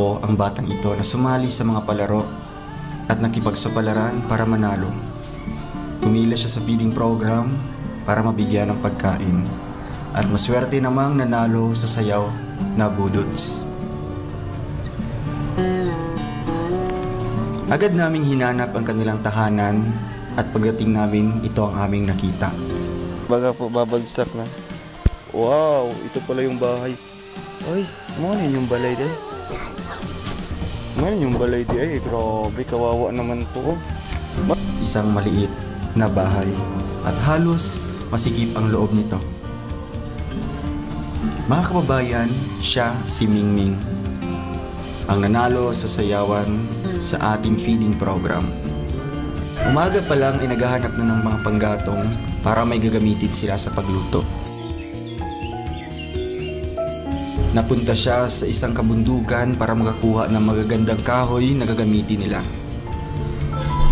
ko ang batang ito na sumali sa mga palaro at nakipagsapalaran para manalo. Tumila siya sa feeding program para mabigyan ng pagkain at maswerte namang nanalo sa sayaw na budots. Agad naming hinanap ang kanilang tahanan at pagdating namin ito ang aming nakita. Baga po babagsak na. Wow, ito pala yung bahay. Ay, ano yung balay di? Ano yung balay di? Ay, grabe, kawawa naman po. Isang maliit na bahay at halos masikip ang loob nito. Mga kababayan, siya si Mingming, ang nanalo sa sayawan sa ating feeding program. Umaga pa lang ay naghahanap na ng mga panggatong para may gagamitin sila sa pagluto. Napunta siya sa isang kabundukan para makakuha ng magagandang kahoy na gagamitin nila.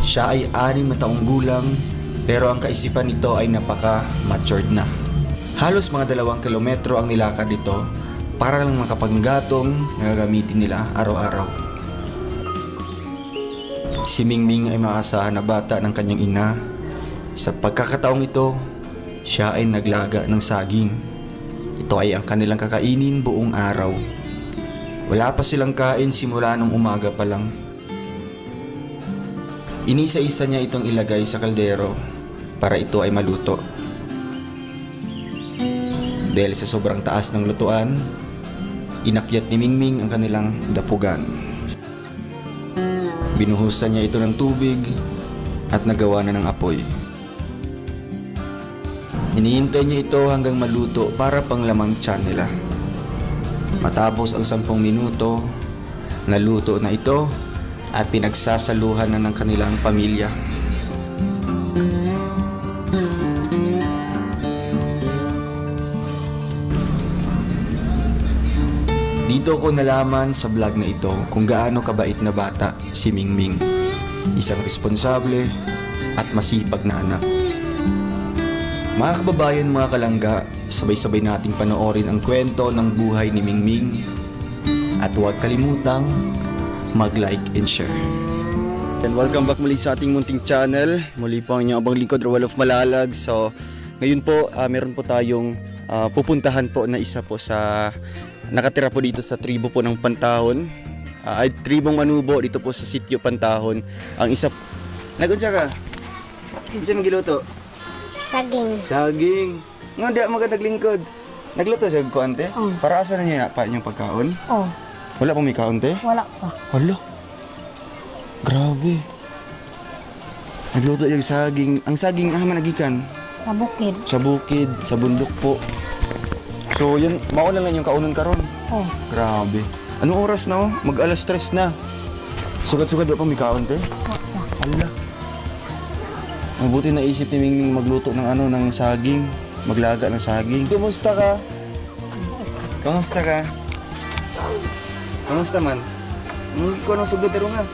Siya ay 6 na taong gulang pero ang kaisipan nito ay napaka-matured na. Halos mga 2 kilometro ang nilakad nito para lang makapanggatong na gagamitin nila araw-araw. Si Mingming ay maasahan na bata ng kanyang ina. Sa pagkakataong ito, siya ay naglaga ng saging. Ito ay ang kanilang kakainin buong araw. Wala pa silang kain simula nung umaga pa lang. Inisa-isa niya itong ilagay sa kaldero para ito ay maluto. Dahil sa sobrang taas ng lutuan, inakyat ni Mingming ang kanilang dapugan. Binuhusan niya ito ng tubig at nagawa na ng apoy. Hinihintay niya ito hanggang maluto para panglamang tiyan nila. Matapos ang 10 minuto, naluto na ito at pinagsasaluhan na ng kanilang pamilya. Dito ko nalaman sa vlog na ito kung gaano kabait na bata si Mingming. Isang responsable at masipag na anak. Mga kababayan, mga kalangga, sabay-sabay nating panoorin ang kwento ng buhay ni Mingming. At huwag kalimutang mag-like and share. And welcome back muli sa ating munting channel. Muli po ang inyong abang lingkod, Roel of Malalag. So, ngayon po, meron po tayong pupuntahan po na isa po sa nakatira po dito sa tribo po ng Pantahon. Ay tribong Manubo dito po sa sitio Pantahon. Ang isa nagunsa ka? Kinsa magiluto? Saging. Saging. Nga di magandang lingkod. Nagluto siya ko ante? Para asa na niya pa inyong pagkaon? Oh. Wala pong may kaon te? Wala pa. Hala. Grabe. Nagluto yung saging. Ang saging man nagikan? Sa bukid. Sa bukid, sa bundok po. So yan, mauna lang yung kaunon karon. Oh. Grabe. Anong oras na oh? Mag-alas 3 na. Sugat-sugat di pa may kaon te? Wala. Hala. Mabuti naisip ni Mingming magluto ng ng saging, maglaga ng saging. Kumusta ka? Kumusta ka? Kumusta man? Ko nang sugod dero nga.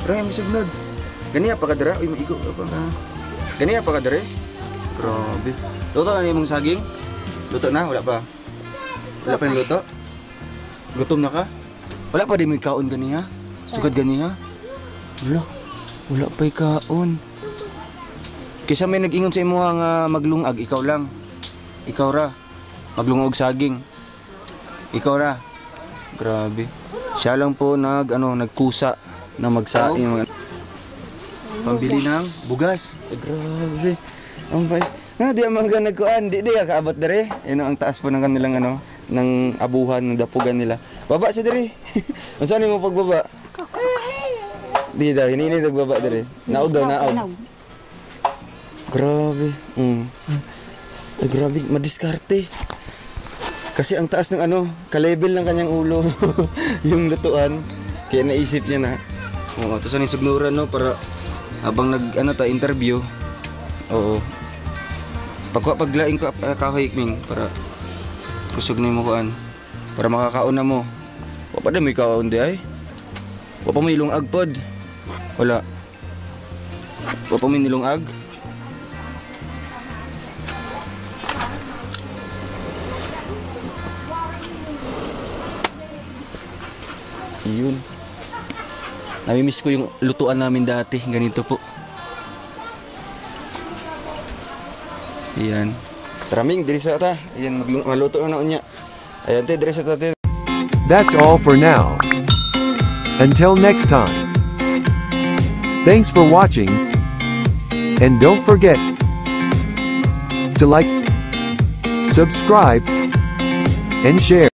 Pero may sugnod. Ganiya pa ka dere? Uy, maiko pa ka. Ganiya pa ka dere? Grabe. Luto na imong saging? Luto na? Wala pa? Wala pa yung luto? Gutom na ka? Wala pa din may kaon ganiya? Sugad ganiya? Wala pa yung kaon. Kisa may nag-ingon sa imo nga maglungag, ikaw lang. Ikaw ra. Maglungag saging. Ikaw ra. Grabe. Siya lang po nagkusa na magsaing. Pambili ng bugas. Grabe. Ang bay. Di ang mga nagkuan, di kaabot dere. Ang taas po ng kanilang ng abuhan, ng dapugan nila. Baba si dere. Unsa nimo pagbaba? Di daw, hinini nagbaba dere. Naog daw, naog. Grabe. Ay, grabe, madiskarte. Kasi ang taas ng ka-level ng kanyang ulo. Yung lutuan. Kaya naisip niya na. Tapos yung sugnuran para habang interview. Oo. Paglaing ko kahoy-ikming para kusog na yung mukuan. Para makakaon na mo. Wapa na may kaon di ay. Wapa may ilungag pod. Wala. Wapa may nilungag. Yun. Namimiss ko yung lutuan namin dati. Ganito po. Ayan. Traming, diri sa ta. Ayan, maluto na unya. Ayan, te, diri sa ta, te. That's all for now. Until next time. Thanks for watching. And don't forget to like, subscribe, and share.